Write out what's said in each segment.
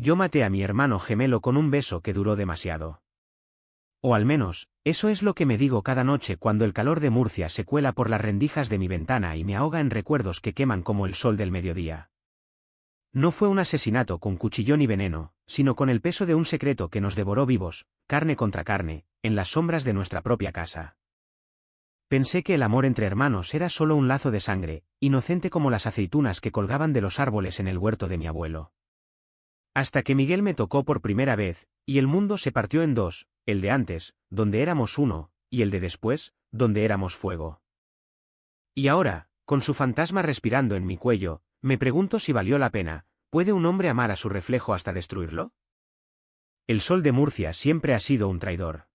Yo maté a mi hermano gemelo con un beso que duró demasiado. O al menos, eso es lo que me digo cada noche cuando el calor de Murcia se cuela por las rendijas de mi ventana y me ahoga en recuerdos que queman como el sol del mediodía. No fue un asesinato con cuchillón y veneno, sino con el peso de un secreto que nos devoró vivos, carne contra carne, en las sombras de nuestra propia casa. Pensé que el amor entre hermanos era solo un lazo de sangre, inocente como las aceitunas que colgaban de los árboles en el huerto de mi abuelo. Hasta que Miguel me tocó por primera vez, y el mundo se partió en dos, el de antes, donde éramos uno, y el de después, donde éramos fuego. Y ahora, con su fantasma respirando en mi cuello, me pregunto si valió la pena. ¿Puede un hombre amar a su reflejo hasta destruirlo? El sol de Murcia siempre ha sido un traidor.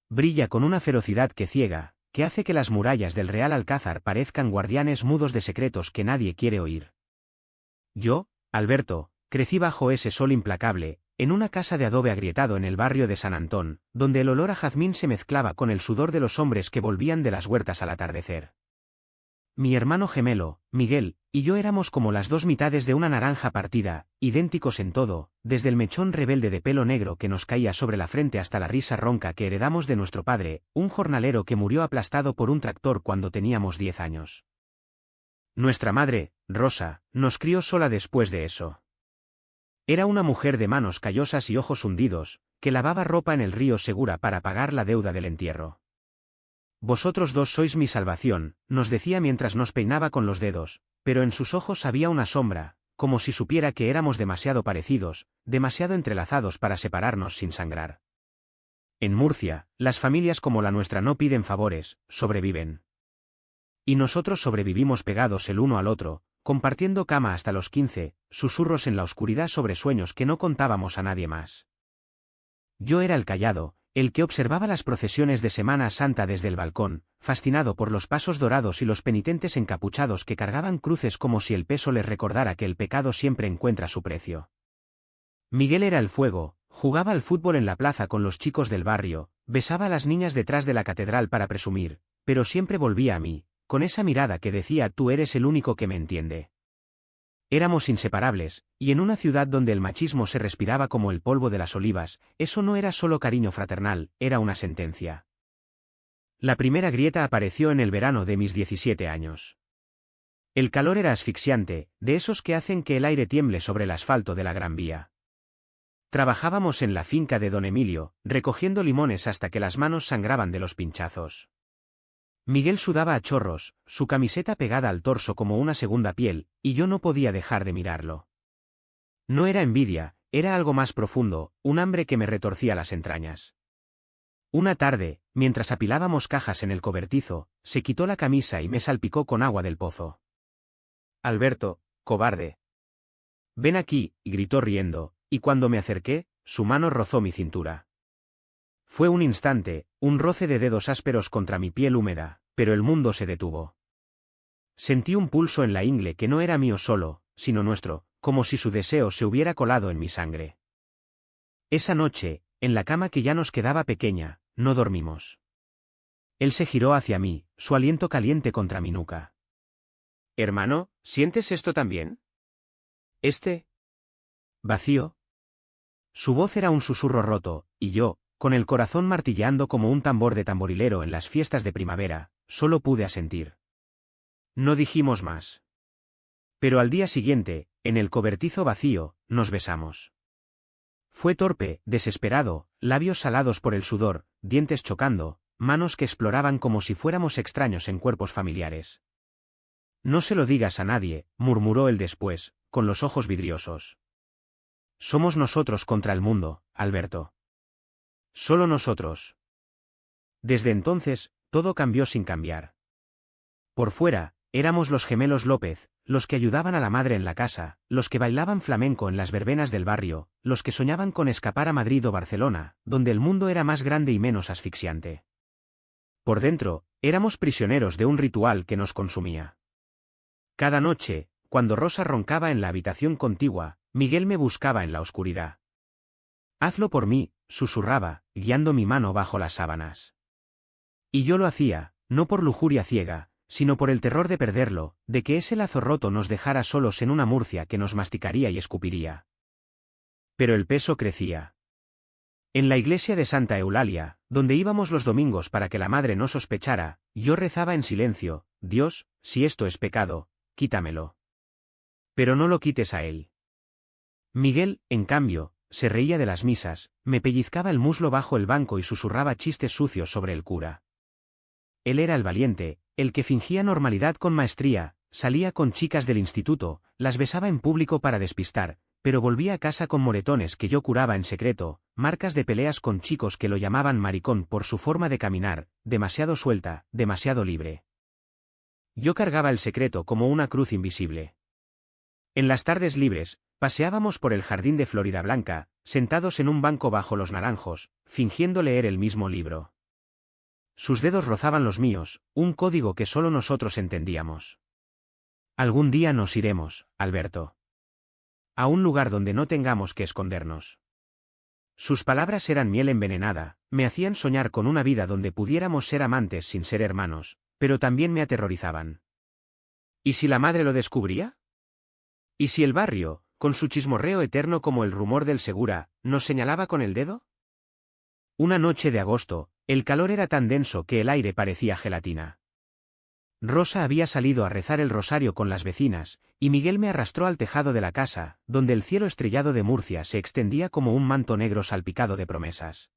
Brilla con una ferocidad que ciega, que hace que las murallas del Real Alcázar parezcan guardianes mudos de secretos que nadie quiere oír. Yo, Alberto, crecí bajo ese sol implacable, en una casa de adobe agrietado en el barrio de San Antón, donde el olor a jazmín se mezclaba con el sudor de los hombres que volvían de las huertas al atardecer. Mi hermano gemelo, Miguel, y yo éramos como las dos mitades de una naranja partida, idénticos en todo, desde el mechón rebelde de pelo negro que nos caía sobre la frente hasta la risa ronca que heredamos de nuestro padre, un jornalero que murió aplastado por un tractor cuando teníamos 10 años. Nuestra madre, Rosa, nos crió sola después de eso. Era una mujer de manos callosas y ojos hundidos, que lavaba ropa en el río Segura para pagar la deuda del entierro. Vosotros dos sois mi salvación, nos decía mientras nos peinaba con los dedos, pero en sus ojos había una sombra, como si supiera que éramos demasiado parecidos, demasiado entrelazados para separarnos sin sangrar. En Murcia, las familias como la nuestra no piden favores, sobreviven. Y nosotros sobrevivimos pegados el uno al otro, compartiendo cama hasta los 15, susurros en la oscuridad sobre sueños que no contábamos a nadie más. Yo era el callado, el que observaba las procesiones de Semana Santa desde el balcón, fascinado por los pasos dorados y los penitentes encapuchados que cargaban cruces como si el peso les recordara que el pecado siempre encuentra su precio. Miguel era el fuego, jugaba al fútbol en la plaza con los chicos del barrio, besaba a las niñas detrás de la catedral para presumir, pero siempre volvía a mí, con esa mirada que decía tú eres el único que me entiende. Éramos inseparables, y en una ciudad donde el machismo se respiraba como el polvo de las olivas, eso no era solo cariño fraternal, era una sentencia. La primera grieta apareció en el verano de mis 17 años. El calor era asfixiante, de esos que hacen que el aire tiemble sobre el asfalto de la Gran Vía. Trabajábamos en la finca de don Emilio, recogiendo limones hasta que las manos sangraban de los pinchazos. Miguel sudaba a chorros, su camiseta pegada al torso como una segunda piel, y yo no podía dejar de mirarlo. No era envidia, era algo más profundo, un hambre que me retorcía las entrañas. Una tarde, mientras apilábamos cajas en el cobertizo, se quitó la camisa y me salpicó con agua del pozo. Alberto, cobarde. Ven aquí, gritó riendo, y cuando me acerqué, su mano rozó mi cintura. Fue un instante, un roce de dedos ásperos contra mi piel húmeda, pero el mundo se detuvo. Sentí un pulso en la ingle que no era mío solo, sino nuestro, como si su deseo se hubiera colado en mi sangre. Esa noche, en la cama que ya nos quedaba pequeña, no dormimos. Él se giró hacia mí, su aliento caliente contra mi nuca. «Hermano, ¿sientes esto también? Vacío». Su voz era un susurro roto, y yo, con el corazón martilleando como un tambor de tamborilero en las fiestas de primavera, solo pude asentir. No dijimos más. Pero al día siguiente, en el cobertizo vacío, nos besamos. Fue torpe, desesperado, labios salados por el sudor, dientes chocando, manos que exploraban como si fuéramos extraños en cuerpos familiares. No se lo digas a nadie, murmuró él después, con los ojos vidriosos. Somos nosotros contra el mundo, Alberto. Solo nosotros. Desde entonces, todo cambió sin cambiar. Por fuera, éramos los gemelos López, los que ayudaban a la madre en la casa, los que bailaban flamenco en las verbenas del barrio, los que soñaban con escapar a Madrid o Barcelona, donde el mundo era más grande y menos asfixiante. Por dentro, éramos prisioneros de un ritual que nos consumía. Cada noche, cuando Rosa roncaba en la habitación contigua, Miguel me buscaba en la oscuridad. Hazlo por mí, susurraba, guiando mi mano bajo las sábanas. Y yo lo hacía, no por lujuria ciega, sino por el terror de perderlo, de que ese lazo roto nos dejara solos en una Murcia que nos masticaría y escupiría. Pero el peso crecía. En la iglesia de Santa Eulalia, donde íbamos los domingos para que la madre no sospechara, yo rezaba en silencio: Dios, si esto es pecado, quítamelo. Pero no lo quites a él. Miguel, en cambio, se reía de las misas, me pellizcaba el muslo bajo el banco y susurraba chistes sucios sobre el cura. Él era el valiente, el que fingía normalidad con maestría, salía con chicas del instituto, las besaba en público para despistar, pero volvía a casa con moretones que yo curaba en secreto, marcas de peleas con chicos que lo llamaban maricón por su forma de caminar, demasiado suelta, demasiado libre. Yo cargaba el secreto como una cruz invisible. En las tardes libres, paseábamos por el jardín de Florida Blanca, sentados en un banco bajo los naranjos, fingiendo leer el mismo libro. Sus dedos rozaban los míos, un código que solo nosotros entendíamos. Algún día nos iremos, Alberto. A un lugar donde no tengamos que escondernos. Sus palabras eran miel envenenada, me hacían soñar con una vida donde pudiéramos ser amantes sin ser hermanos, pero también me aterrorizaban. ¿Y si la madre lo descubría? ¿Y si el barrio, con su chismorreo eterno como el rumor del Segura, nos señalaba con el dedo? Una noche de agosto, el calor era tan denso que el aire parecía gelatina. Rosa había salido a rezar el rosario con las vecinas, y Miguel me arrastró al tejado de la casa, donde el cielo estrellado de Murcia se extendía como un manto negro salpicado de promesas.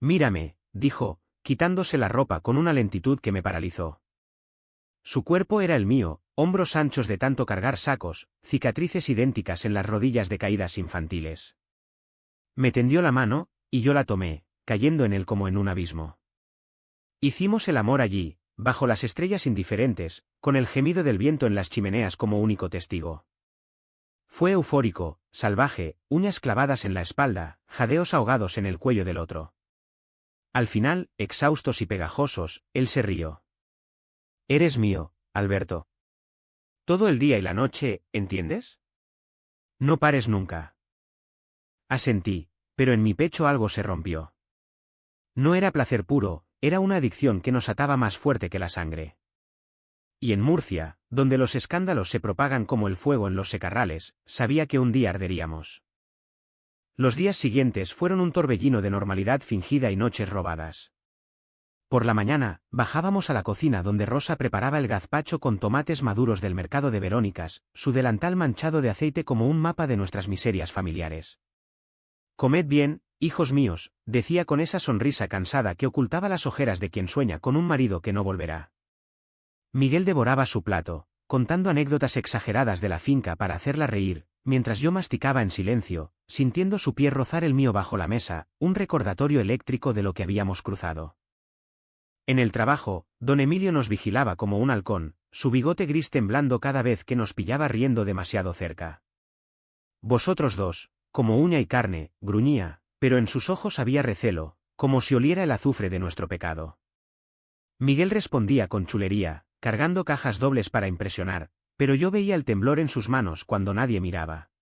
Mírame, dijo, quitándose la ropa con una lentitud que me paralizó. Su cuerpo era el mío, hombros anchos de tanto cargar sacos, cicatrices idénticas en las rodillas de caídas infantiles. Me tendió la mano, y yo la tomé, cayendo en él como en un abismo. Hicimos el amor allí, bajo las estrellas indiferentes, con el gemido del viento en las chimeneas como único testigo. Fue eufórico, salvaje, uñas clavadas en la espalda, jadeos ahogados en el cuello del otro. Al final, exhaustos y pegajosos, él se rió. Eres mío, Alberto. Todo el día y la noche, ¿entiendes? No pares nunca. Asentí, pero en mi pecho algo se rompió. No era placer puro, era una adicción que nos ataba más fuerte que la sangre. Y en Murcia, donde los escándalos se propagan como el fuego en los secarrales, sabía que un día arderíamos. Los días siguientes fueron un torbellino de normalidad fingida y noches robadas. Por la mañana, bajábamos a la cocina donde Rosa preparaba el gazpacho con tomates maduros del mercado de Verónicas, su delantal manchado de aceite como un mapa de nuestras miserias familiares. Comed bien, hijos míos, decía con esa sonrisa cansada que ocultaba las ojeras de quien sueña con un marido que no volverá. Miguel devoraba su plato, contando anécdotas exageradas de la finca para hacerla reír, mientras yo masticaba en silencio, sintiendo su pie rozar el mío bajo la mesa, un recordatorio eléctrico de lo que habíamos cruzado. En el trabajo, don Emilio nos vigilaba como un halcón, su bigote gris temblando cada vez que nos pillaba riendo demasiado cerca. Vosotros dos, como uña y carne, gruñía, pero en sus ojos había recelo, como si oliera el azufre de nuestro pecado. Miguel respondía con chulería, cargando cajas dobles para impresionar, pero yo veía el temblor en sus manos cuando nadie miraba.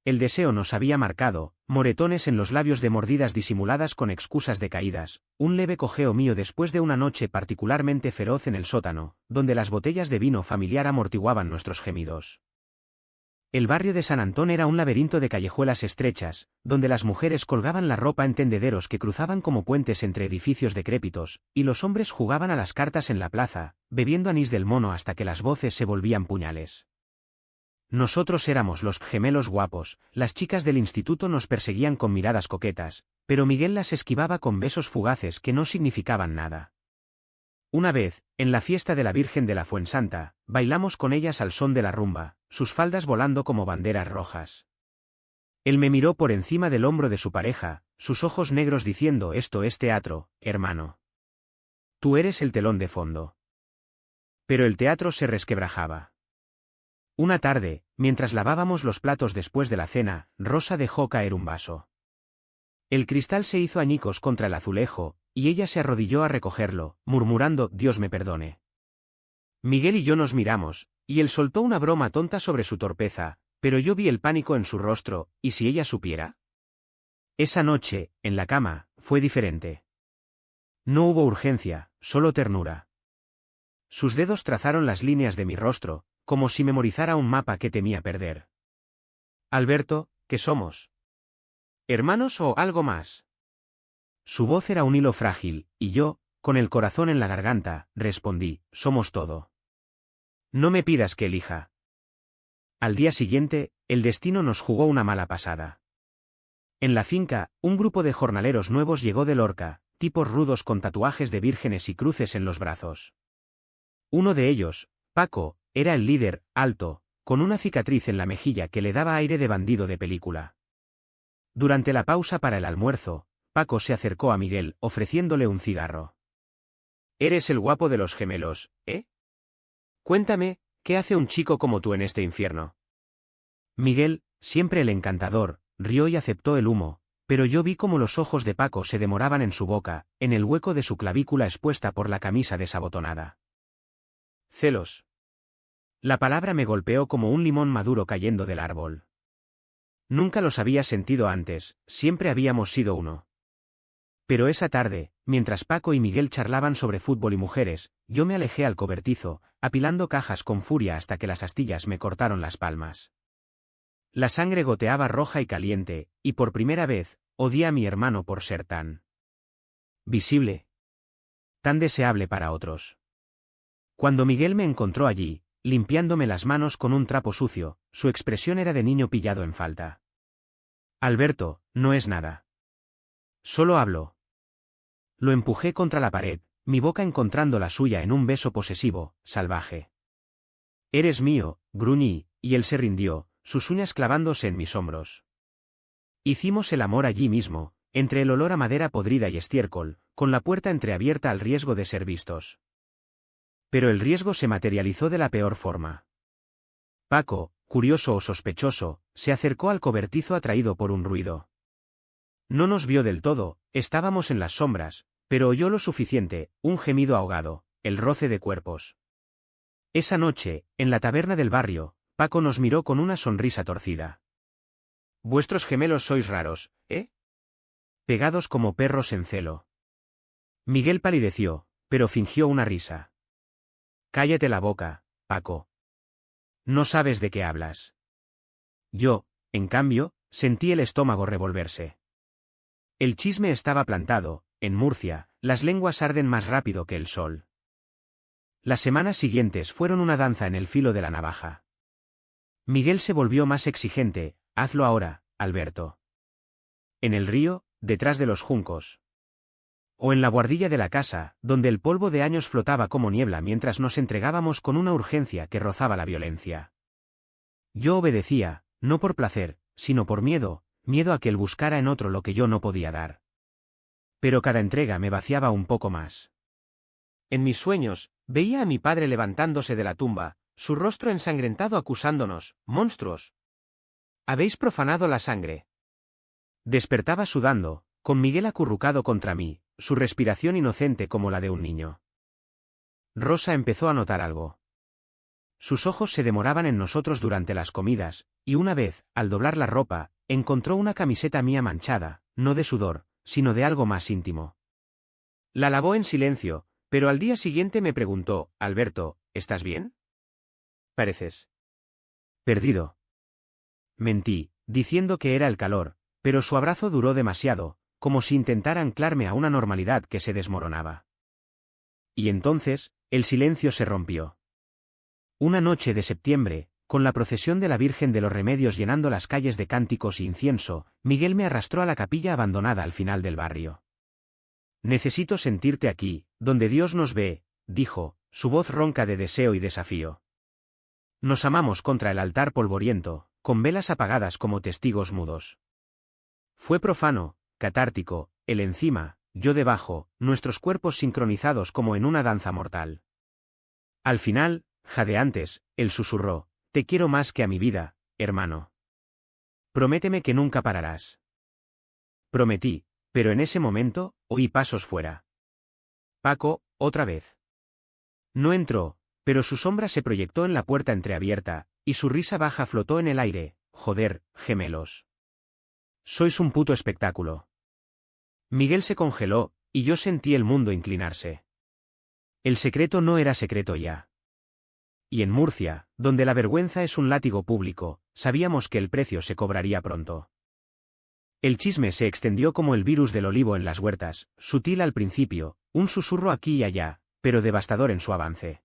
El deseo nos había marcado, moretones en los labios de mordidas disimuladas con excusas de caídas, un leve cojeo mío después de una noche particularmente feroz en el sótano, donde las botellas de vino familiar amortiguaban nuestros gemidos. El barrio de San Antón era un laberinto de callejuelas estrechas, donde las mujeres colgaban la ropa en tendederos que cruzaban como puentes entre edificios decrépitos, y los hombres jugaban a las cartas en la plaza, bebiendo anís del mono hasta que las voces se volvían puñales. Nosotros éramos los gemelos guapos, las chicas del instituto nos perseguían con miradas coquetas, pero Miguel las esquivaba con besos fugaces que no significaban nada. Una vez, en la fiesta de la Virgen de la Fuensanta, bailamos con ellas al son de la rumba, sus faldas volando como banderas rojas. Él me miró por encima del hombro de su pareja, sus ojos negros diciendo: esto es teatro, hermano. Tú eres el telón de fondo. Pero el teatro se resquebrajaba. Una tarde, mientras lavábamos los platos después de la cena, Rosa dejó caer un vaso. El cristal se hizo añicos contra el azulejo, y ella se arrodilló a recogerlo, murmurando: Dios me perdone. Miguel y yo nos miramos, y él soltó una broma tonta sobre su torpeza, pero yo vi el pánico en su rostro. ¿Y si ella supiera? Esa noche, en la cama, fue diferente. No hubo urgencia, solo ternura. Sus dedos trazaron las líneas de mi rostro, como si memorizara un mapa que temía perder. Alberto, ¿qué somos? ¿Hermanos o algo más? Su voz era un hilo frágil, y yo, con el corazón en la garganta, respondí, somos todo. No me pidas que elija. Al día siguiente, el destino nos jugó una mala pasada. En la finca, un grupo de jornaleros nuevos llegó de Lorca, tipos rudos con tatuajes de vírgenes y cruces en los brazos. Uno de ellos, Paco, era el líder, alto, con una cicatriz en la mejilla que le daba aire de bandido de película. Durante la pausa para el almuerzo, Paco se acercó a Miguel, ofreciéndole un cigarro. Eres el guapo de los gemelos, ¿eh? Cuéntame, ¿qué hace un chico como tú en este infierno? Miguel, siempre el encantador, rió y aceptó el humo, pero yo vi cómo los ojos de Paco se demoraban en su boca, en el hueco de su clavícula expuesta por la camisa desabotonada. Celos. La palabra me golpeó como un limón maduro cayendo del árbol. Nunca los había sentido antes, siempre habíamos sido uno. Pero esa tarde, mientras Paco y Miguel charlaban sobre fútbol y mujeres, yo me alejé al cobertizo, apilando cajas con furia hasta que las astillas me cortaron las palmas. La sangre goteaba roja y caliente, y por primera vez, odié a mi hermano por ser tan visible, tan deseable para otros. Cuando Miguel me encontró allí, limpiándome las manos con un trapo sucio, su expresión era de niño pillado en falta. Alberto, no es nada. Solo hablo. Lo empujé contra la pared, mi boca encontrando la suya en un beso posesivo, salvaje. Eres mío, gruñí, y él se rindió, sus uñas clavándose en mis hombros. Hicimos el amor allí mismo, entre el olor a madera podrida y estiércol, con la puerta entreabierta al riesgo de ser vistos. Pero el riesgo se materializó de la peor forma. Paco, curioso o sospechoso, se acercó al cobertizo atraído por un ruido. No nos vio del todo, estábamos en las sombras, pero oyó lo suficiente, un gemido ahogado, el roce de cuerpos. Esa noche, en la taberna del barrio, Paco nos miró con una sonrisa torcida. Vuestros gemelos sois raros, ¿eh? Pegados como perros en celo. Miguel palideció, pero fingió una risa. Cállate la boca, Paco. No sabes de qué hablas. Yo, en cambio, sentí el estómago revolverse. El chisme estaba plantado, en Murcia, las lenguas arden más rápido que el sol. Las semanas siguientes fueron una danza en el filo de la navaja. Miguel se volvió más exigente, hazlo ahora, Alberto. En el río, detrás de los juncos. O en la buhardilla de la casa, donde el polvo de años flotaba como niebla mientras nos entregábamos con una urgencia que rozaba la violencia. Yo obedecía, no por placer, sino por miedo, miedo a que él buscara en otro lo que yo no podía dar. Pero cada entrega me vaciaba un poco más. En mis sueños, veía a mi padre levantándose de la tumba, su rostro ensangrentado acusándonos, monstruos. Habéis profanado la sangre. Despertaba sudando, con Miguel acurrucado contra mí, su respiración inocente como la de un niño. Rosa empezó a notar algo. Sus ojos se demoraban en nosotros durante las comidas, y una vez, al doblar la ropa, encontró una camiseta mía manchada, no de sudor, sino de algo más íntimo. La lavó en silencio, pero al día siguiente me preguntó, Alberto, ¿estás bien? Pareces perdido. Mentí, diciendo que era el calor, pero su abrazo duró demasiado, como si intentara anclarme a una normalidad que se desmoronaba. Y entonces, el silencio se rompió. Una noche de septiembre, con la procesión de la Virgen de los Remedios llenando las calles de cánticos e incienso, Miguel me arrastró a la capilla abandonada al final del barrio. Necesito sentirte aquí, donde Dios nos ve, dijo, su voz ronca de deseo y desafío. Nos amamos contra el altar polvoriento, con velas apagadas como testigos mudos. Fue profano, catártico, él encima, yo debajo, nuestros cuerpos sincronizados como en una danza mortal. Al final, jadeantes, él susurró, te quiero más que a mi vida, hermano. Prométeme que nunca pararás. Prometí, pero en ese momento, oí pasos fuera. Paco, otra vez. No entró, pero su sombra se proyectó en la puerta entreabierta, y su risa baja flotó en el aire, joder, gemelos. Sois un puto espectáculo. Miguel se congeló, y yo sentí el mundo inclinarse. El secreto no era secreto ya. Y en Murcia, donde la vergüenza es un látigo público, sabíamos que el precio se cobraría pronto. El chisme se extendió como el virus del olivo en las huertas, sutil al principio, un susurro aquí y allá, pero devastador en su avance.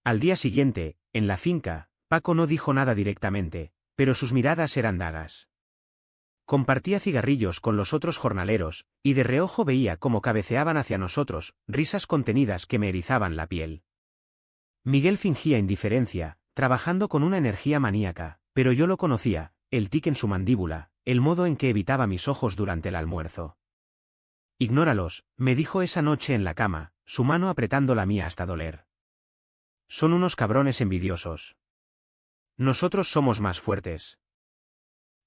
Al día siguiente, en la finca, Paco no dijo nada directamente, pero sus miradas eran dagas. Compartía cigarrillos con los otros jornaleros, y de reojo veía cómo cabeceaban hacia nosotros, risas contenidas que me erizaban la piel. Miguel fingía indiferencia, trabajando con una energía maníaca, pero yo lo conocía, el tic en su mandíbula, el modo en que evitaba mis ojos durante el almuerzo. Ignóralos, me dijo esa noche en la cama, su mano apretando la mía hasta doler. Son unos cabrones envidiosos. Nosotros somos más fuertes.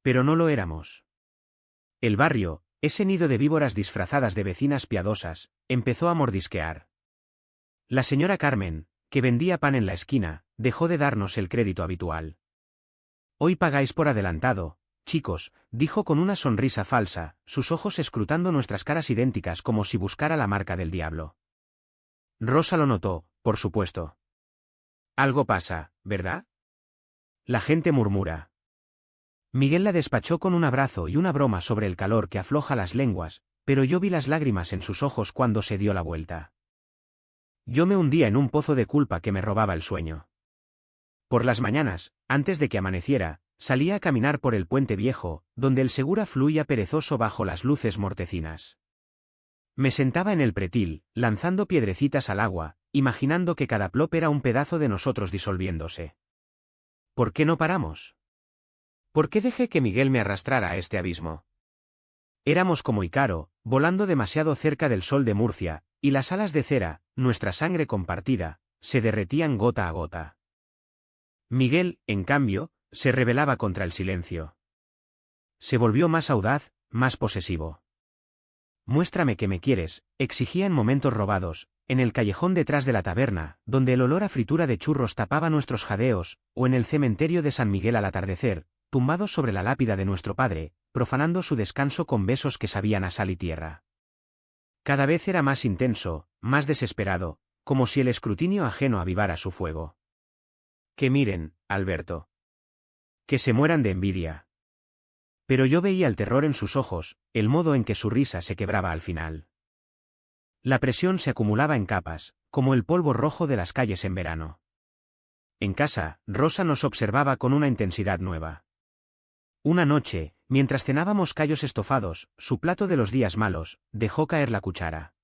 Pero no lo éramos. El barrio, ese nido de víboras disfrazadas de vecinas piadosas, empezó a mordisquear. La señora Carmen, que vendía pan en la esquina, dejó de darnos el crédito habitual. Hoy pagáis por adelantado, chicos, dijo con una sonrisa falsa, sus ojos escrutando nuestras caras idénticas como si buscara la marca del diablo. Rosa lo notó, por supuesto. Algo pasa, ¿verdad? La gente murmura. Miguel la despachó con un abrazo y una broma sobre el calor que afloja las lenguas, pero yo vi las lágrimas en sus ojos cuando se dio la vuelta. Yo me hundía en un pozo de culpa que me robaba el sueño. Por las mañanas, antes de que amaneciera, salía a caminar por el puente viejo, donde el Segura fluía perezoso bajo las luces mortecinas. Me sentaba en el pretil, lanzando piedrecitas al agua, imaginando que cada plop era un pedazo de nosotros disolviéndose. ¿Por qué no paramos? ¿Por qué dejé que Miguel me arrastrara a este abismo? Éramos como Icaro, volando demasiado cerca del sol de Murcia, y las alas de cera, nuestra sangre compartida, se derretían gota a gota. Miguel, en cambio, se rebelaba contra el silencio. Se volvió más audaz, más posesivo. Muéstrame que me quieres, exigía en momentos robados, en el callejón detrás de la taberna, donde el olor a fritura de churros tapaba nuestros jadeos, o en el cementerio de San Miguel al atardecer, tumbados sobre la lápida de nuestro padre, profanando su descanso con besos que sabían a sal y tierra. Cada vez era más intenso, más desesperado, como si el escrutinio ajeno avivara su fuego. Que miren, Alberto. Que se mueran de envidia. Pero yo veía el terror en sus ojos, el modo en que su risa se quebraba al final. La presión se acumulaba en capas, como el polvo rojo de las calles en verano. En casa, Rosa nos observaba con una intensidad nueva. Una noche, mientras cenábamos callos estofados, su plato de los días malos, dejó caer la cuchara.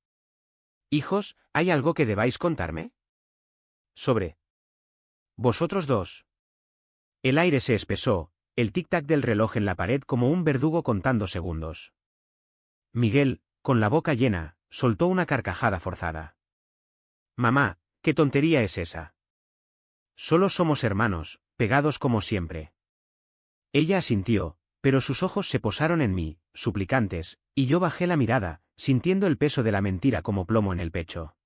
«Hijos, ¿hay algo que debáis contarme?» «Sobre vosotros dos». El aire se espesó, el tic-tac del reloj en la pared como un verdugo contando segundos. Miguel, con la boca llena, soltó una carcajada forzada. «Mamá, ¿qué tontería es esa? Solo somos hermanos, pegados como siempre». Ella asintió, pero sus ojos se posaron en mí, suplicantes, y yo bajé la mirada, sintiendo el peso de la mentira como plomo en el pecho.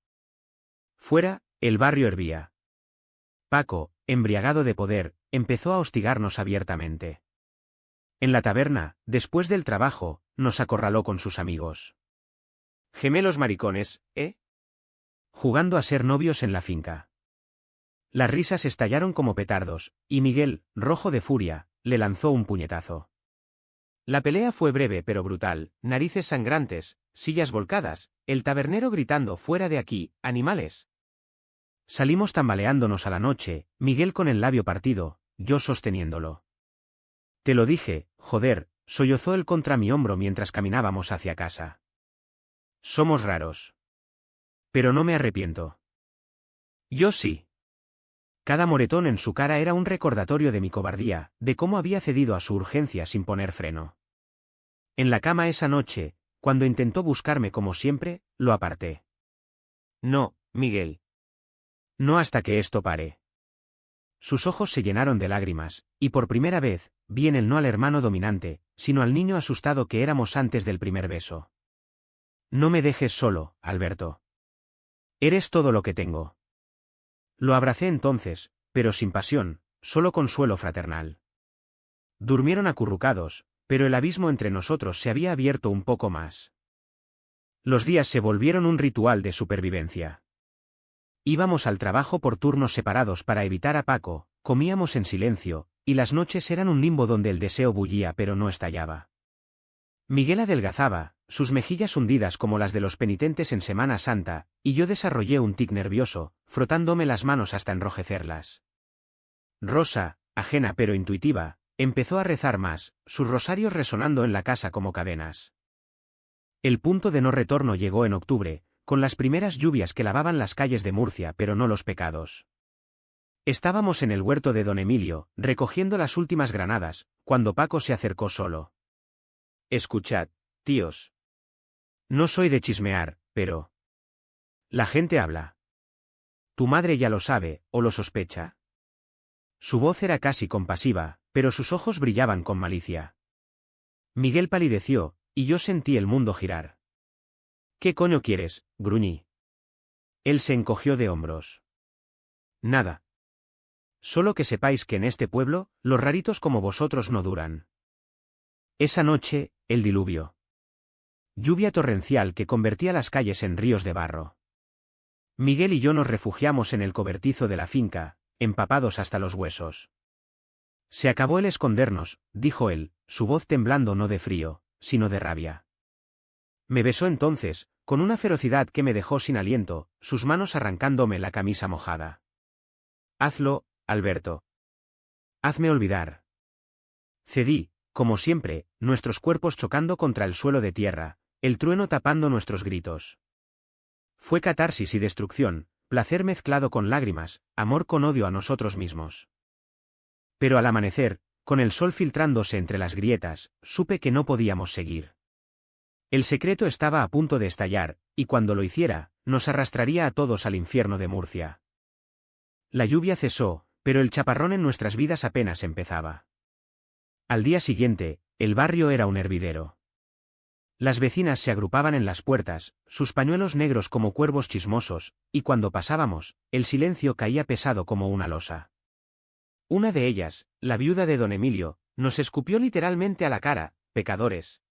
Fuera, el barrio hervía. Paco, embriagado de poder, empezó a hostigarnos abiertamente. En la taberna, después del trabajo, nos acorraló con sus amigos. Gemelos maricones, ¿eh? Jugando a ser novios en la finca. Las risas estallaron como petardos, y Miguel, rojo de furia, le lanzó un puñetazo. La pelea fue breve pero brutal, narices sangrantes, sillas volcadas, el tabernero gritando «¡Fuera de aquí, animales!». Salimos tambaleándonos a la noche, Miguel con el labio partido, yo sosteniéndolo. «Te lo dije, joder», sollozó él contra mi hombro mientras caminábamos hacia casa. «Somos raros. Pero no me arrepiento». Yo sí. Cada moretón en su cara era un recordatorio de mi cobardía, de cómo había cedido a su urgencia sin poner freno. En la cama esa noche, cuando intentó buscarme como siempre, lo aparté. «No, Miguel. No hasta que esto pare». Sus ojos se llenaron de lágrimas, y por primera vez, vi en él no al hermano dominante, sino al niño asustado que éramos antes del primer beso. «No me dejes solo, Alberto. Eres todo lo que tengo». Lo abracé entonces, pero sin pasión, solo consuelo fraternal. Durmieron acurrucados, pero el abismo entre nosotros se había abierto un poco más. Los días se volvieron un ritual de supervivencia. Íbamos al trabajo por turnos separados para evitar a Paco, comíamos en silencio, y las noches eran un limbo donde el deseo bullía pero no estallaba. Miguel adelgazaba, sus mejillas hundidas como las de los penitentes en Semana Santa, y yo desarrollé un tic nervioso, frotándome las manos hasta enrojecerlas. Rosa, ajena pero intuitiva, empezó a rezar más, sus rosarios resonando en la casa como cadenas. El punto de no retorno llegó en octubre, con las primeras lluvias que lavaban las calles de Murcia pero no los pecados. Estábamos en el huerto de don Emilio, recogiendo las últimas granadas, cuando Paco se acercó solo. Escuchad, tíos. No soy de chismear, pero... La gente habla. Tu madre ya lo sabe, o lo sospecha. Su voz era casi compasiva, pero sus ojos brillaban con malicia. Miguel palideció, y yo sentí el mundo girar. ¿Qué coño quieres?, gruñí. Él se encogió de hombros. Nada. Solo que sepáis que en este pueblo, los raritos como vosotros no duran. Esa noche, el diluvio. Lluvia torrencial que convertía las calles en ríos de barro. Miguel y yo nos refugiamos en el cobertizo de la finca, empapados hasta los huesos. Se acabó el escondernos, dijo él, su voz temblando no de frío, sino de rabia. Me besó entonces, con una ferocidad que me dejó sin aliento, sus manos arrancándome la camisa mojada. Hazlo, Alberto. Hazme olvidar. Cedí, como siempre, nuestros cuerpos chocando contra el suelo de tierra, el trueno tapando nuestros gritos. Fue catarsis y destrucción, placer mezclado con lágrimas, amor con odio a nosotros mismos. Pero al amanecer, con el sol filtrándose entre las grietas, supe que no podíamos seguir. El secreto estaba a punto de estallar, y cuando lo hiciera, nos arrastraría a todos al infierno de Murcia. La lluvia cesó, pero el chaparrón en nuestras vidas apenas empezaba. Al día siguiente, el barrio era un hervidero. Las vecinas se agrupaban en las puertas, sus pañuelos negros como cuervos chismosos, y cuando pasábamos, el silencio caía pesado como una losa. Una de ellas, la viuda de don Emilio, nos escupió literalmente a la cara: pecadores.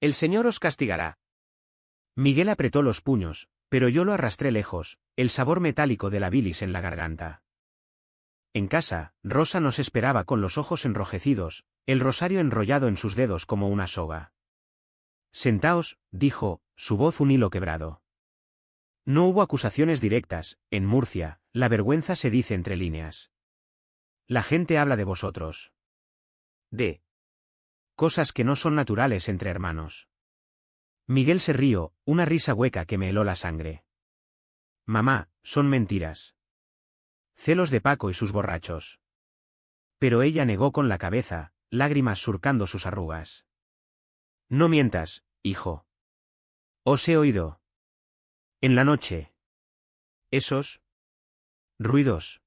El Señor os castigará. Miguel apretó los puños, pero yo lo arrastré lejos, el sabor metálico de la bilis en la garganta. En casa, Rosa nos esperaba con los ojos enrojecidos, el rosario enrollado en sus dedos como una soga. Sentaos, dijo, su voz un hilo quebrado. No hubo acusaciones directas, en Murcia, la vergüenza se dice entre líneas. La gente habla de vosotros. De cosas que no son naturales entre hermanos. Miguel se rió, una risa hueca que me heló la sangre. Mamá, son mentiras. Celos de Paco y sus borrachos. Pero ella negó con la cabeza, lágrimas surcando sus arrugas. No mientas, hijo. Os he oído. En la noche. Esos ruidos.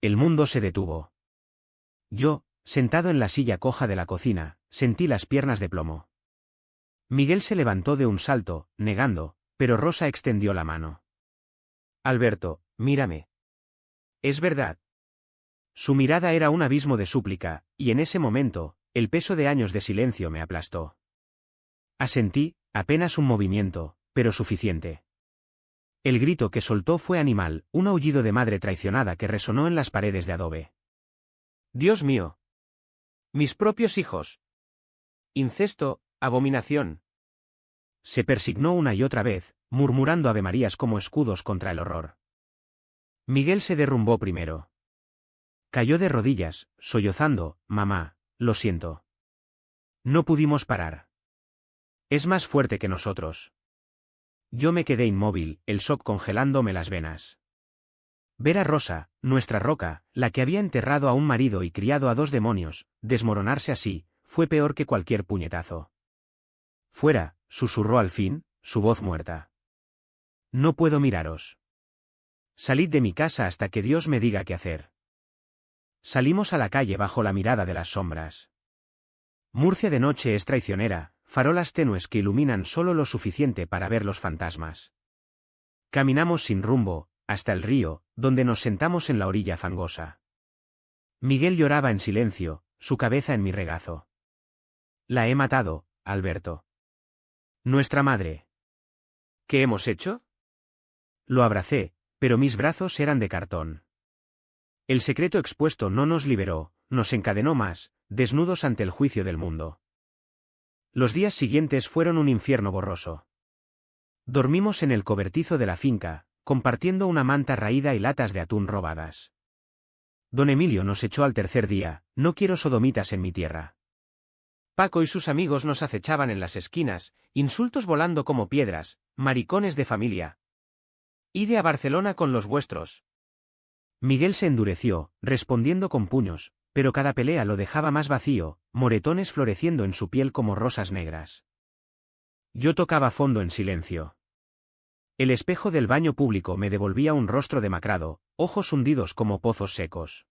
El mundo se detuvo. Yo, sentado en la silla coja de la cocina, sentí las piernas de plomo. Miguel se levantó de un salto, negando, pero Rosa extendió la mano. Alberto, mírame. Es verdad. Su mirada era un abismo de súplica, y en ese momento, el peso de años de silencio me aplastó. Asentí, apenas un movimiento, pero suficiente. El grito que soltó fue animal, un aullido de madre traicionada que resonó en las paredes de adobe. Dios mío. Mis propios hijos. Incesto, abominación. Se persignó una y otra vez, murmurando avemarías como escudos contra el horror. Miguel se derrumbó primero. Cayó de rodillas, sollozando: mamá, lo siento. No pudimos parar. Es más fuerte que nosotros. Yo me quedé inmóvil, el shock congelándome las venas. Ver a Rosa, nuestra roca, la que había enterrado a un marido y criado a dos demonios, desmoronarse así, fue peor que cualquier puñetazo. Fuera, susurró al fin, su voz muerta. No puedo miraros. Salid de mi casa hasta que Dios me diga qué hacer. Salimos a la calle bajo la mirada de las sombras. Murcia de noche es traicionera, farolas tenues que iluminan solo lo suficiente para ver los fantasmas. Caminamos sin rumbo, hasta el río, donde nos sentamos en la orilla fangosa. Miguel lloraba en silencio, su cabeza en mi regazo. La he matado, Alberto. Nuestra madre. ¿Qué hemos hecho? Lo abracé, pero mis brazos eran de cartón. El secreto expuesto no nos liberó, nos encadenó más, desnudos ante el juicio del mundo. Los días siguientes fueron un infierno borroso. Dormimos en el cobertizo de la finca, compartiendo una manta raída y latas de atún robadas. Don Emilio nos echó al tercer día: no quiero sodomitas en mi tierra. Paco y sus amigos nos acechaban en las esquinas, insultos volando como piedras: maricones de familia. Ide a Barcelona con los vuestros. Miguel se endureció, respondiendo con puños, pero cada pelea lo dejaba más vacío, moretones floreciendo en su piel como rosas negras. Yo tocaba fondo en silencio. El espejo del baño público me devolvía un rostro demacrado, ojos hundidos como pozos secos.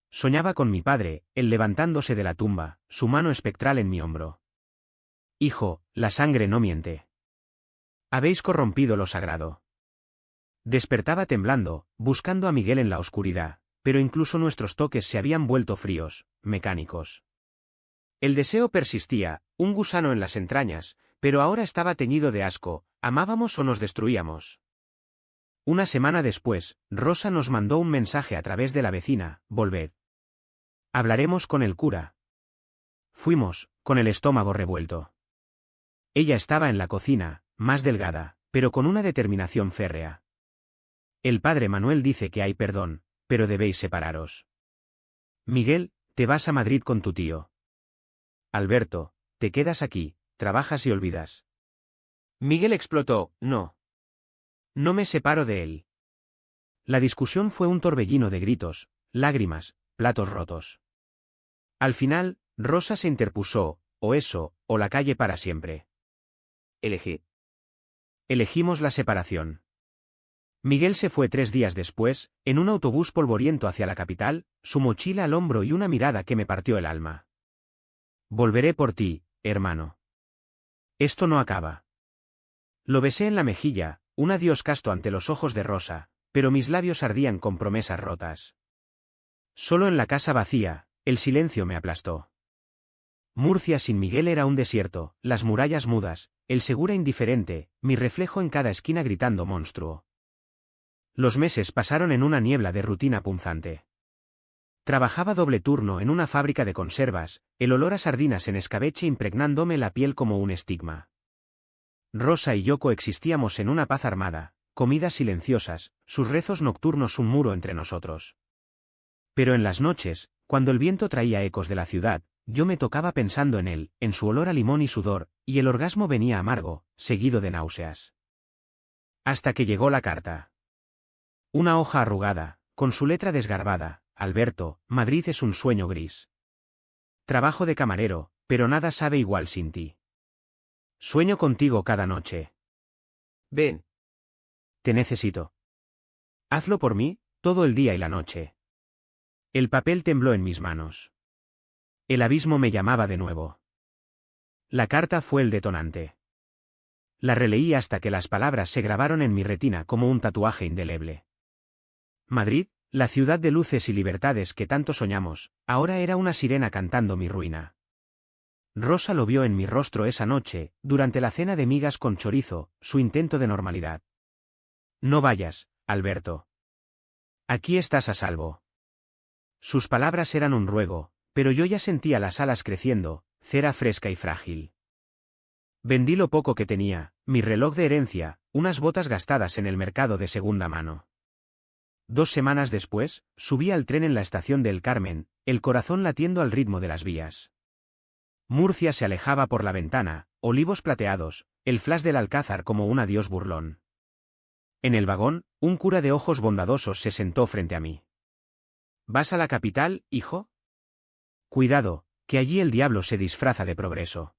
Soñaba con mi padre, él levantándose de la tumba, su mano espectral en mi hombro. Hijo, la sangre no miente. Habéis corrompido lo sagrado. Despertaba temblando, buscando a Miguel en la oscuridad, pero incluso nuestros toques se habían vuelto fríos, mecánicos. El deseo persistía, un gusano en las entrañas, pero ahora estaba teñido de asco: ¿amábamos o nos destruíamos? Una semana después, Rosa nos mandó un mensaje a través de la vecina: volved. Hablaremos con el cura. Fuimos, con el estómago revuelto. Ella estaba en la cocina, más delgada, pero con una determinación férrea. El padre Manuel dice que hay perdón, pero debéis separaros. Miguel, te vas a Madrid con tu tío. Alberto, te quedas aquí, trabajas y olvidas. Miguel explotó: no. No me separo de él. La discusión fue un torbellino de gritos, lágrimas, platos rotos. Al final, Rosa se interpuso: o eso, o la calle para siempre. Elegí. Elegimos la separación. Miguel se fue 3 días después, en un autobús polvoriento hacia la capital, su mochila al hombro y una mirada que me partió el alma. Volveré por ti, hermano. Esto no acaba. Lo besé en la mejilla, un adiós casto ante los ojos de Rosa, pero mis labios ardían con promesas rotas. Solo en la casa vacía, el silencio me aplastó. Murcia sin Miguel era un desierto, las murallas mudas, el Segura indiferente, mi reflejo en cada esquina gritando monstruo. Los meses pasaron en una niebla de rutina punzante. Trabajaba doble turno en una fábrica de conservas, el olor a sardinas en escabeche impregnándome la piel como un estigma. Rosa y yo coexistíamos en una paz armada, comidas silenciosas, sus rezos nocturnos un muro entre nosotros. Pero en las noches, cuando el viento traía ecos de la ciudad, yo me tocaba pensando en él, en su olor a limón y sudor, y el orgasmo venía amargo, seguido de náuseas. Hasta que llegó la carta. Una hoja arrugada, con su letra desgarbada: Alberto, Madrid es un sueño gris. Trabajo de camarero, pero nada sabe igual sin ti. Sueño contigo cada noche. Ven. Te necesito. Hazlo por mí, todo el día y la noche. El papel tembló en mis manos. El abismo me llamaba de nuevo. La carta fue el detonante. La releí hasta que las palabras se grabaron en mi retina como un tatuaje indeleble. Madrid, la ciudad de luces y libertades que tanto soñamos, ahora era una sirena cantando mi ruina. Rosa lo vio en mi rostro esa noche, durante la cena de migas con chorizo, su intento de normalidad. No vayas, Alberto. Aquí estás a salvo. Sus palabras eran un ruego, pero yo ya sentía las alas creciendo, cera fresca y frágil. Vendí lo poco que tenía, mi reloj de herencia, unas botas gastadas en el mercado de segunda mano. 2 semanas después, subí al tren en la estación del Carmen, el corazón latiendo al ritmo de las vías. Murcia se alejaba por la ventana, olivos plateados, el flash del alcázar como un adiós burlón. En el vagón, un cura de ojos bondadosos se sentó frente a mí. ¿Vas a la capital, hijo? Cuidado, que allí el diablo se disfraza de progreso.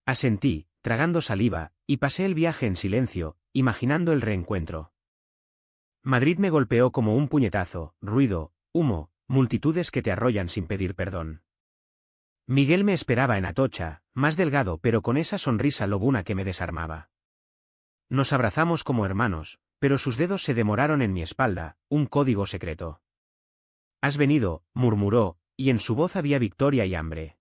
Asentí, tragando saliva, y pasé el viaje en silencio, imaginando el reencuentro. Madrid me golpeó como un puñetazo: ruido, humo, multitudes que te arrollan sin pedir perdón. Miguel me esperaba en Atocha, más delgado pero con esa sonrisa lobuna que me desarmaba. Nos abrazamos como hermanos, pero sus dedos se demoraron en mi espalda, un código secreto. Has venido, murmuró, y en su voz había victoria y hambre.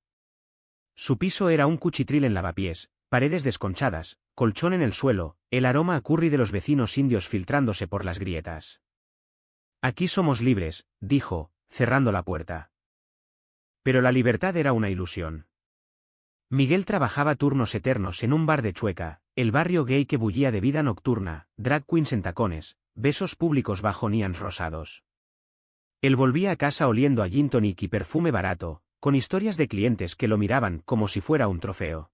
Su piso era un cuchitril en lavapiés, paredes desconchadas, colchón en el suelo, el aroma a curry de los vecinos indios filtrándose por las grietas. Aquí somos libres, dijo, cerrando la puerta. Pero la libertad era una ilusión. Miguel trabajaba turnos eternos en un bar de Chueca, el barrio gay que bullía de vida nocturna, drag queens en tacones, besos públicos bajo neons rosados. Él volvía a casa oliendo a gin tonic y perfume barato, con historias de clientes que lo miraban como si fuera un trofeo.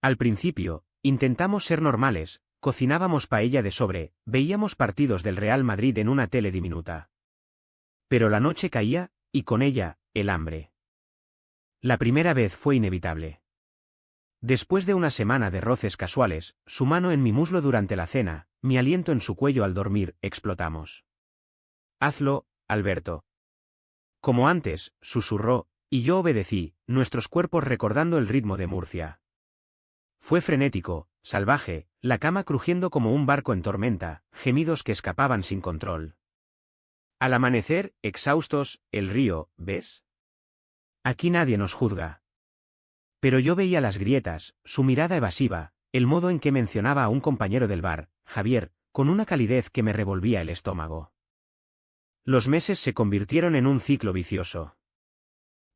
Al principio, intentamos ser normales, cocinábamos paella de sobre, veíamos partidos del Real Madrid en una tele diminuta. Pero la noche caía, y con ella, el hambre. La primera vez fue inevitable. Después de una semana de roces casuales, su mano en mi muslo durante la cena, mi aliento en su cuello al dormir, explotamos. Hazlo, Alberto. Como antes, susurró, y yo obedecí, nuestros cuerpos recordando el ritmo de Murcia. Fue frenético, salvaje, la cama crujiendo como un barco en tormenta, gemidos que escapaban sin control. Al amanecer, exhaustos, el río, ¿ves? Aquí nadie nos juzga. Pero yo veía las grietas, su mirada evasiva, el modo en que mencionaba a un compañero del bar, Javier, con una calidez que me revolvía el estómago. Los meses se convirtieron en un ciclo vicioso.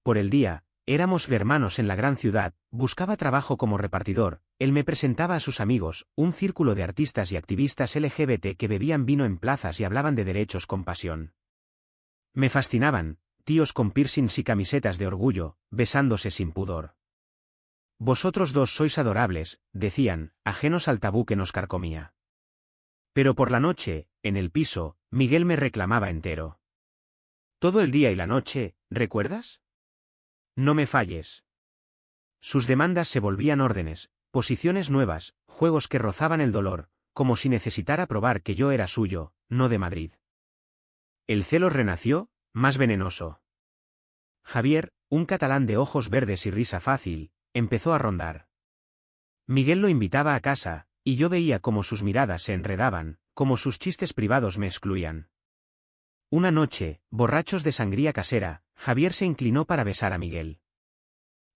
Por el día, éramos hermanos en la gran ciudad, buscaba trabajo como repartidor, él me presentaba a sus amigos, un círculo de artistas y activistas LGBT que bebían vino en plazas y hablaban de derechos con pasión. Me fascinaban, tíos con piercings y camisetas de orgullo, besándose sin pudor. Vosotros dos sois adorables, decían, ajenos al tabú que nos carcomía. Pero por la noche, en el piso, Miguel me reclamaba entero. Todo el día y la noche, ¿recuerdas? No me falles. Sus demandas se volvían órdenes, posiciones nuevas, juegos que rozaban el dolor, como si necesitara probar que yo era suyo, no de Madrid. El celo renació, más venenoso. Javier, un catalán de ojos verdes y risa fácil, empezó a rondar. Miguel lo invitaba a casa, y yo veía cómo sus miradas se enredaban, cómo sus chistes privados me excluían. Una noche, borrachos de sangría casera, Javier se inclinó para besar a Miguel.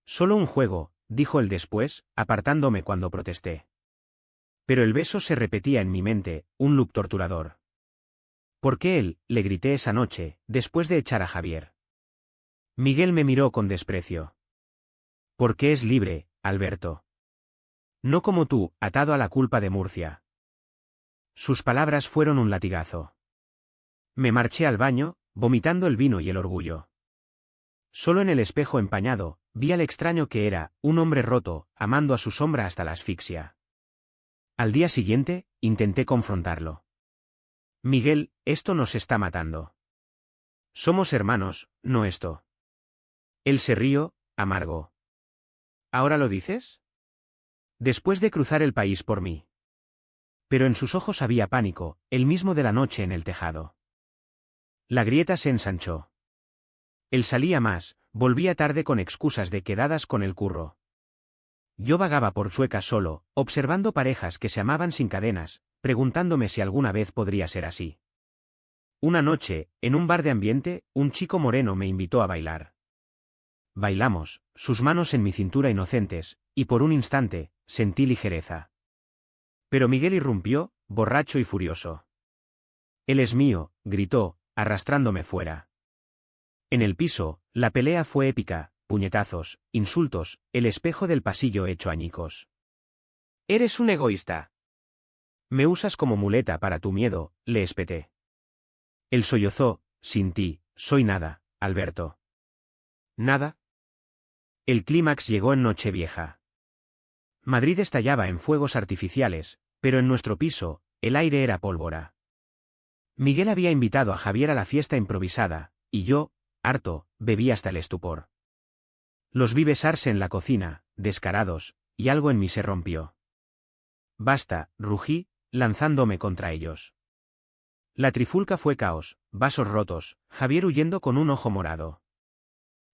Solo un juego, dijo él después, apartándome cuando protesté. Pero el beso se repetía en mi mente, un loop torturador. ¿Por qué él? Le grité esa noche, después de echar a Javier. Miguel me miró con desprecio. Porque es libre, Alberto. No como tú, atado a la culpa de Murcia. Sus palabras fueron un latigazo. Me marché al baño, vomitando el vino y el orgullo. Solo en el espejo empañado, vi al extraño que era, un hombre roto, amando a su sombra hasta la asfixia. Al día siguiente, intenté confrontarlo. Miguel, esto nos está matando. Somos hermanos, no esto. Él se rió, amargo. ¿Ahora lo dices? Después de cruzar el país por mí. Pero en sus ojos había pánico, el mismo de la noche en el tejado. La grieta se ensanchó. Él salía más, volvía tarde con excusas de quedadas con el curro. Yo vagaba por Chueca solo, observando parejas que se amaban sin cadenas, preguntándome si alguna vez podría ser así. Una noche, en un bar de ambiente, un chico moreno me invitó a bailar. Bailamos, sus manos en mi cintura inocentes, y por un instante, sentí ligereza. Pero Miguel irrumpió, borracho y furioso. Él es mío, gritó, arrastrándome fuera. En el piso, la pelea fue épica, puñetazos, insultos, el espejo del pasillo hecho añicos. Eres un egoísta. Me usas como muleta para tu miedo, le espeté. Él sollozó, sin ti, soy nada, Alberto. ¿Nada? El clímax llegó en Nochevieja. Madrid estallaba en fuegos artificiales, pero en nuestro piso, el aire era pólvora. Miguel había invitado a Javier a la fiesta improvisada, y yo, harto, bebí hasta el estupor. Los vi besarse en la cocina, descarados, y algo en mí se rompió. Basta, rugí, lanzándome contra ellos. La trifulca fue caos, vasos rotos, Javier huyendo con un ojo morado.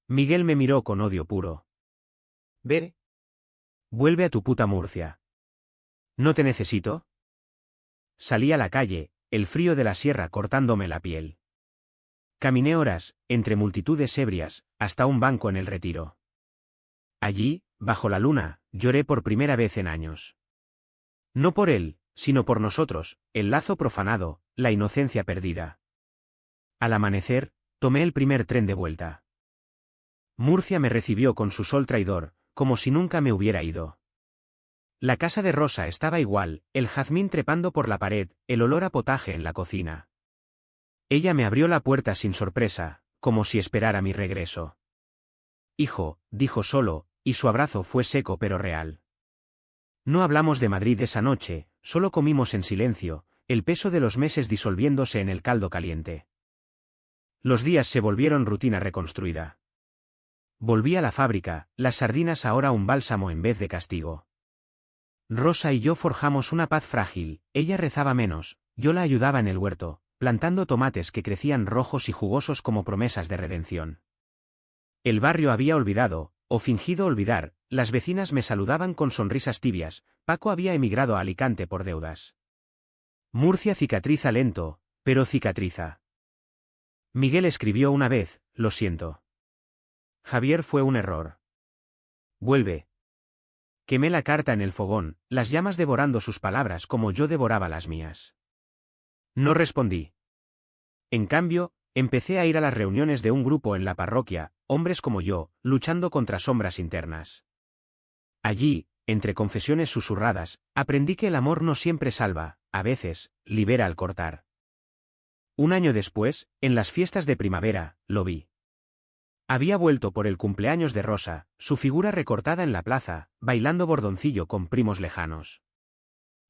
Miguel me miró con odio puro. Ver. Vuelve a tu puta Murcia. ¿No te necesito? Salí a la calle, el frío de la sierra cortándome la piel. Caminé horas, entre multitudes ebrias, hasta un banco en el Retiro. Allí, bajo la luna, lloré por primera vez en años. No por él, sino por nosotros, el lazo profanado, la inocencia perdida. Al amanecer, tomé el primer tren de vuelta. Murcia me recibió con su sol traidor, como si nunca me hubiera ido. La casa de Rosa estaba igual, el jazmín trepando por la pared, el olor a potaje en la cocina. Ella me abrió la puerta sin sorpresa, como si esperara mi regreso. Hijo, dijo solo, y su abrazo fue seco pero real. No hablamos de Madrid esa noche, solo comimos en silencio, el peso de los meses disolviéndose en el caldo caliente. Los días se volvieron rutina reconstruida. Volví a la fábrica, las sardinas ahora un bálsamo en vez de castigo. Rosa y yo forjamos una paz frágil, ella rezaba menos, yo la ayudaba en el huerto, plantando tomates que crecían rojos y jugosos como promesas de redención. El barrio había olvidado, o fingido olvidar, las vecinas me saludaban con sonrisas tibias, Paco había emigrado a Alicante por deudas. Murcia cicatriza lento, pero cicatriza. Miguel escribió una vez, lo siento. Javier fue un error. Vuelve. Quemé la carta en el fogón, las llamas devorando sus palabras como yo devoraba las mías. No respondí. En cambio, empecé a ir a las reuniones de un grupo en la parroquia, hombres como yo, luchando contra sombras internas. Allí, entre confesiones susurradas, aprendí que el amor no siempre salva, a veces, libera al cortar. Un año después, en las fiestas de primavera, lo vi. Había vuelto por el cumpleaños de Rosa, su figura recortada en la plaza, bailando bordoncillo con primos lejanos.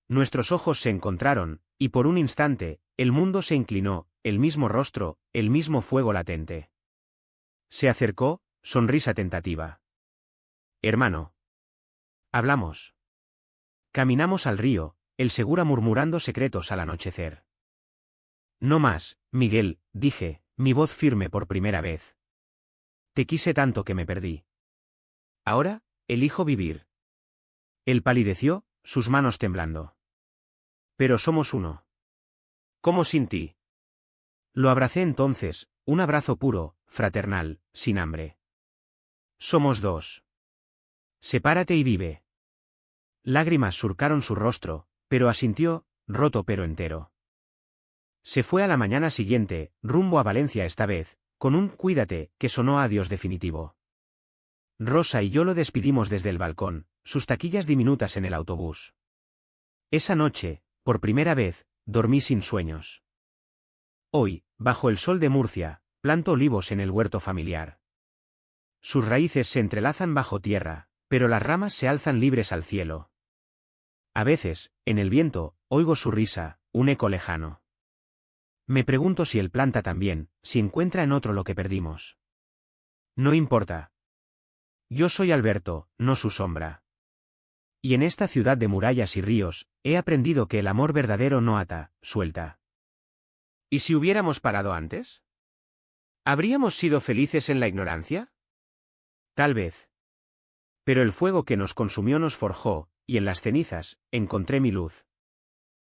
Nuestros ojos se encontraron, y por un instante, el mundo se inclinó, el mismo rostro, el mismo fuego latente. Se acercó, sonrisa tentativa. Hermano. Hablamos. Caminamos al río, el Segura murmurando secretos al anochecer. No más, Miguel, dije, mi voz firme por primera vez. Te quise tanto que me perdí. Ahora, elijo vivir. Él palideció, sus manos temblando. Pero somos uno. ¿Cómo sin ti? Lo abracé entonces, un abrazo puro, fraternal, sin hambre. Somos dos. Sepárate y vive. Lágrimas surcaron su rostro, pero asintió, roto pero entero. Se fue a la mañana siguiente, rumbo a Valencia esta vez, con un cuídate que sonó a adiós definitivo. Rosa y yo lo despedimos desde el balcón, sus taquillas diminutas en el autobús. Esa noche, por primera vez, dormí sin sueños. Hoy, bajo el sol de Murcia, planto olivos en el huerto familiar. Sus raíces se entrelazan bajo tierra, pero las ramas se alzan libres al cielo. A veces, en el viento, oigo su risa, un eco lejano. Me pregunto si él planta también, si encuentra en otro lo que perdimos. No importa. Yo soy Alberto, no su sombra. Y en esta ciudad de murallas y ríos, he aprendido que el amor verdadero no ata, suelta. ¿Y si hubiéramos parado antes? ¿Habríamos sido felices en la ignorancia? Tal vez. Pero el fuego que nos consumió nos forjó, y en las cenizas, encontré mi luz.